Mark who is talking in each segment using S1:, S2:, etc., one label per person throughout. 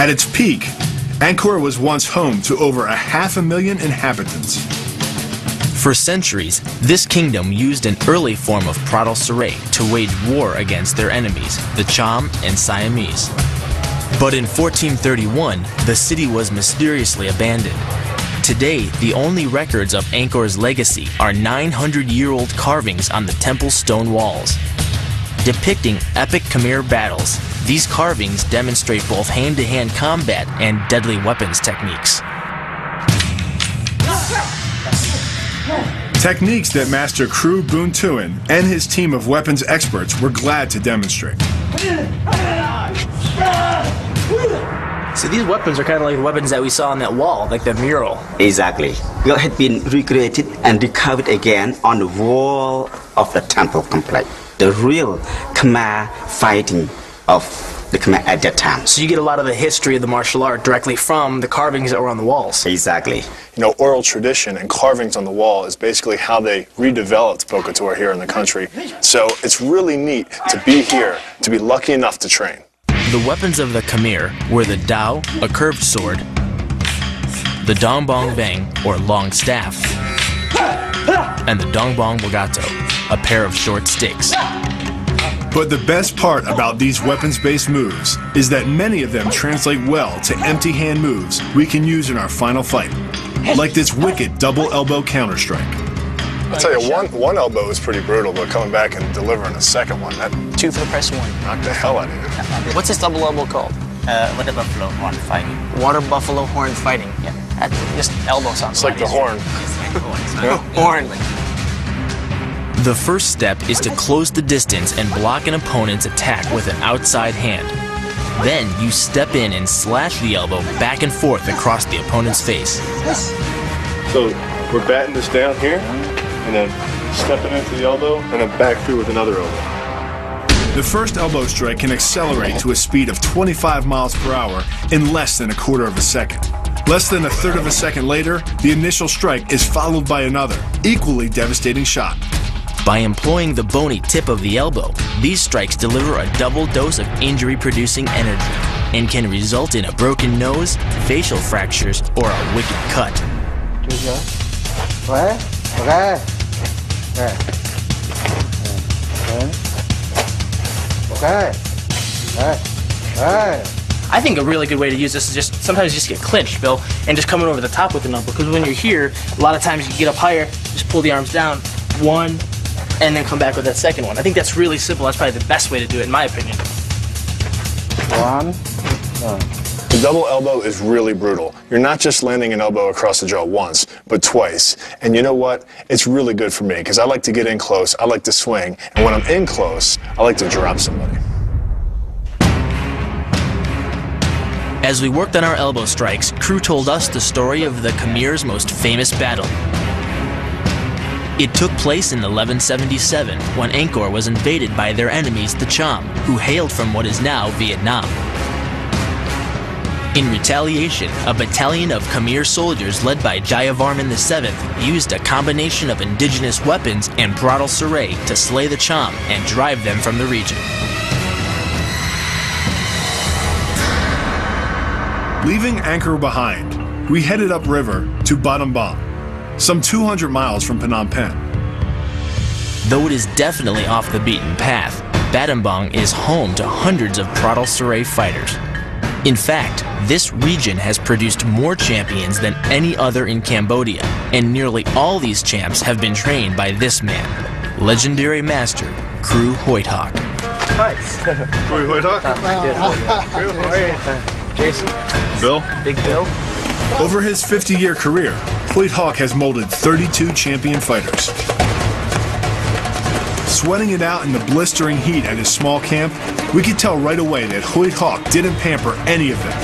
S1: At its peak, Angkor was once home to over 500,000 inhabitants.
S2: For centuries, this kingdom used an early form of Pradal Saray to wage war against their enemies, the Cham and Siamese. But in 1431, the city was mysteriously abandoned. Today, the only records of Angkor's legacy are 900-year-old carvings on the temple's stone walls. Depicting epic Khmer battles, these carvings demonstrate both hand-to-hand combat and deadly weapons techniques.
S1: Techniques that Master Kru Boon Tuin and his team of weapons experts were glad to demonstrate.
S3: So these weapons are kind of like the weapons that we saw on that wall, like that mural.
S4: Exactly. It had been recreated and recovered again on the wall of the temple complex. The real Khmer fighting of the Khmer at that time.
S3: So you get a lot of the history of the martial art directly from the carvings that were on the walls.
S4: Exactly.
S5: You know, oral tradition and carvings on the wall is basically how they redeveloped Bokator here in the country. So it's really neat to be here, to be lucky enough to train.
S2: The weapons of the Khmer were the dao, a curved sword, the dongbong bang, or long staff, and the dongbong wagato, a pair of short sticks.
S1: But the best part about these weapons-based moves is that many of them translate well to empty-hand moves we can use in our final fight, like this wicked double elbow counter-strike.
S5: I'll tell you, one elbow is pretty brutal, but coming back and delivering a second one, that
S3: Two for the price of one.
S5: knocked the hell out of you.
S3: What's this double elbow called?
S4: Water buffalo horn fighting.
S3: Water buffalo horn fighting. Yeah. That just elbow sounds
S5: It's like the horn.
S3: horn.
S2: The first step is to close the distance and block an opponent's attack with an outside hand. Then you step in and slash the elbow back and forth across the opponent's face.
S5: So we're batting this down here, and then stepping into the elbow, and then back through with another elbow.
S1: The first elbow strike can accelerate to a speed of 25 miles per hour in less than a quarter of a second. Less than a third of a second later, the initial strike is followed by another, equally devastating shot.
S2: By employing the bony tip of the elbow, these strikes deliver a double dose of injury-producing energy and can result in a broken nose, facial fractures, or a wicked cut.
S3: I think a really good way to use this is just sometimes just get clinched, Bill, and just coming over the top with the elbow. Because when you're here, a lot of times you get up higher, just pull the arms down, one, and then come back with that second one. I think that's really simple. That's probably the best way to do it, in my opinion.
S6: One.
S5: The double elbow is really brutal. You're not just landing an elbow across the jaw once, but twice. And you know what? It's really good for me, because I like to get in close, I like to swing, and when I'm in close, I like to drop somebody.
S2: As we worked on our elbow strikes, Kru told us the story of the Khmer's most famous battle. It took place in 1177 when Angkor was invaded by their enemies, the Cham, who hailed from what is now Vietnam. In retaliation, a battalion of Khmer soldiers led by Suryavarman VII used a combination of indigenous weapons and Pradal Saray to slay the Cham and drive them from the region.
S1: Leaving Angkor behind, we headed upriver to Battambang, some 200 miles from Phnom Penh.
S2: Though it is definitely off the beaten path, Battambang is home to hundreds of Pradal Saray fighters. In fact, this region has produced more champions than any other in Cambodia, and nearly all these champs have been trained by this man, legendary master Kru Hoyt Hawk.
S5: Hi. Kru Hoyt Hawk? Kru, how are you?
S3: Jason.
S5: Bill?
S3: Big Bill.
S1: Over his 50-year career, Hoyt Hawk has molded 32 champion fighters. Sweating it out in the blistering heat at his small camp, we could tell right away that Hoyt Hawk didn't pamper any of them.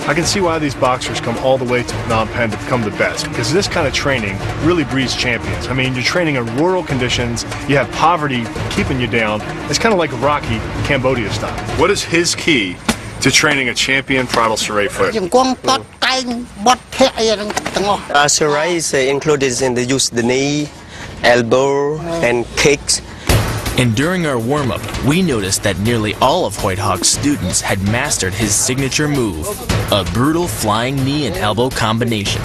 S5: I can see why these boxers come all the way to Phnom Penh to become the best, because this kind of training really breeds champions. I mean, you're training in rural conditions, you have poverty keeping you down. It's kind of like Rocky, Cambodia style. What is his key to training a champion Pradal Saray fighter?
S7: Saray is included in the use the knee, elbow, and kicks.
S2: And during our warm-up, we noticed that nearly all of Hoyt Hawk's students had mastered his signature move, a brutal flying knee and elbow combination.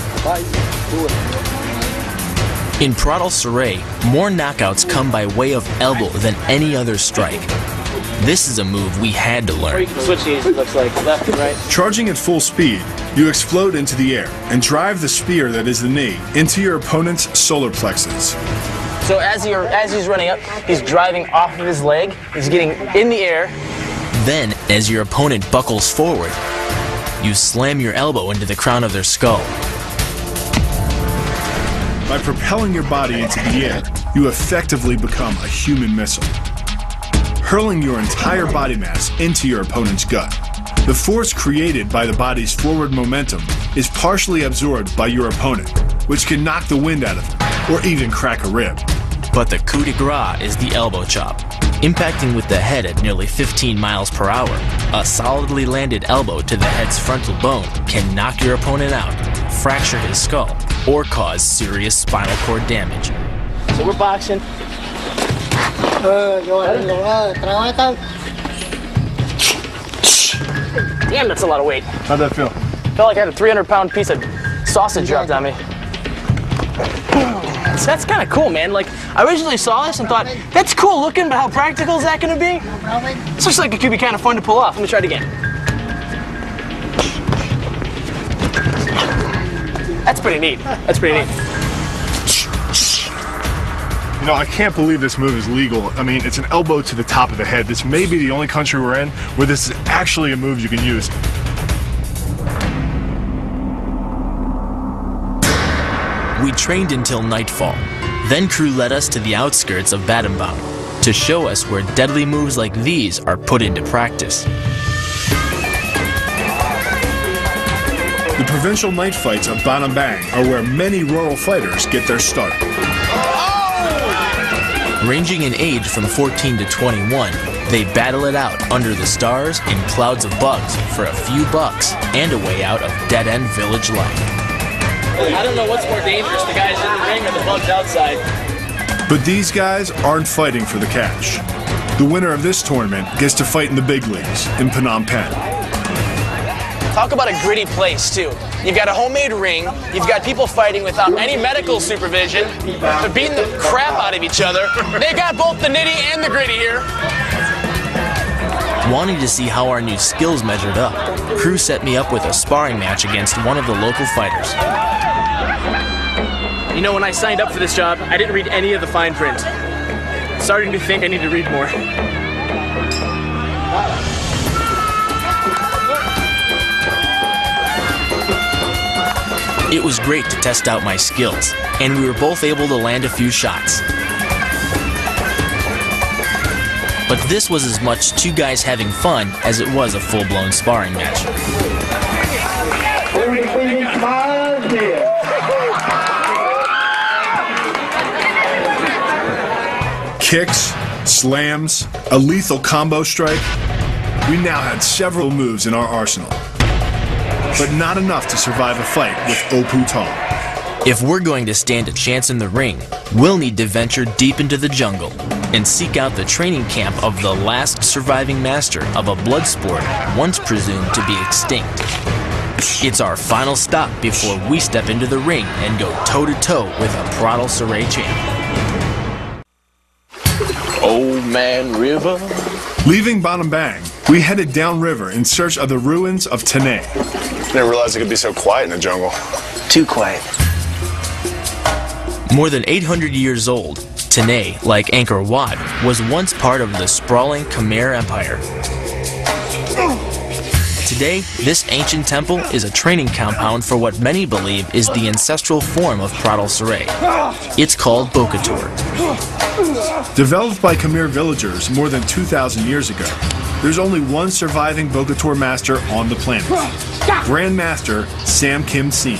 S2: In Pradal Saray, more knockouts come by way of elbow than any other strike. This is a move we had to
S3: Or you
S2: learn.
S3: can switch these, it looks like left and right.
S1: Charging at full speed, you explode into the air and drive the spear that is the knee into your opponent's solar plexus.
S3: So as he's running up, he's driving off of his leg, he's getting in the air.
S2: Then, as your opponent buckles forward, you slam your elbow into the crown of their skull.
S1: By propelling your body into the air, you effectively become a human missile, hurling your entire body mass into your opponent's gut. The force created by the body's forward momentum is partially absorbed by your opponent, which can knock the wind out of him or even crack a rib.
S2: But the coup de grace is the elbow chop. Impacting with the head at nearly 15 miles per hour, a solidly landed elbow to the head's frontal bone can knock your opponent out, fracture his skull, or cause serious spinal cord damage.
S3: So we're boxing. Damn, that's a lot of weight.
S5: How'd that feel?
S3: Felt like I had a 300-pound piece of sausage dropped on me. That's kind of cool, man. Like, I originally saw this and thought, that's cool looking, but how practical is that going to be? This looks like it could be kind of fun to pull off. Let me try it again. That's pretty neat. That's pretty neat.
S5: You know, I can't believe this move is legal. I mean, it's an elbow to the top of the head. This may be the only country we're in where this is actually a move you can use.
S2: We trained until nightfall. Then crew led us to the outskirts of Battambang to show us where deadly moves like these are put into practice.
S1: The provincial night fights of Battambang are where many rural fighters get their start.
S2: Ranging in age from 14 to 21, they battle it out under the stars in clouds of bugs for a few bucks and a way out of dead-end village life.
S3: I don't know what's more dangerous, the guys in the ring or the bugs outside.
S1: But these guys aren't fighting for the cash. The winner of this tournament gets to fight in the big leagues in Phnom Penh.
S3: Talk about a gritty place, too. You've got a homemade ring, you've got people fighting without any medical supervision, they're beating the crap out of each other. They got both the nitty and the gritty here.
S2: Wanting to see how our new skills measured up, crew set me up with a sparring match against one of the local fighters.
S3: You know, when I signed up for this job, I didn't read any of the fine print. Starting to think I need to read more.
S2: It was great to test out my skills, and we were both able to land a few shots. But this was as much two guys having fun as it was a full-blown sparring match.
S1: Kicks, slams, a lethal combo strike. We now had several moves in our arsenal, but not enough to survive a fight with Opu Tall.
S2: If we're going to stand a chance in the ring, we'll need to venture deep into the jungle and seek out the training camp of the last surviving master of a blood sport once presumed to be extinct. It's our final stop before we step into the ring and go toe-to-toe with a Pradal Saray champion.
S7: Old Man River.
S1: Leaving Battambang, we headed downriver in search of the ruins of Tanay.
S5: Didn't realize it could be so quiet in the jungle.
S3: Too quiet.
S2: More than 800 years old, Tanay, like Angkor Wat, was once part of the sprawling Khmer Empire. Today, this ancient temple is a training compound for what many believe is the ancestral form of Pradal Saray. It's called Bokator.
S1: Developed by Khmer villagers more than 2,000 years ago, there's only one surviving Bokator master on the planet, Grand Master Sam Kim Seen.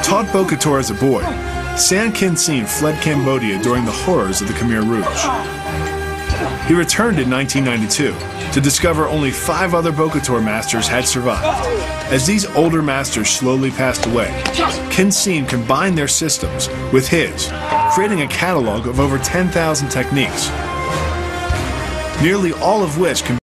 S1: Taught Bokator as a boy, Sam Kim Seen fled Cambodia during the horrors of the Khmer Rouge. He returned in 1992 to discover only 5 other Bokator masters had survived. As these older masters slowly passed away, Kim Seen combined their systems with his creating a catalog of over 10,000 techniques, nearly all of which can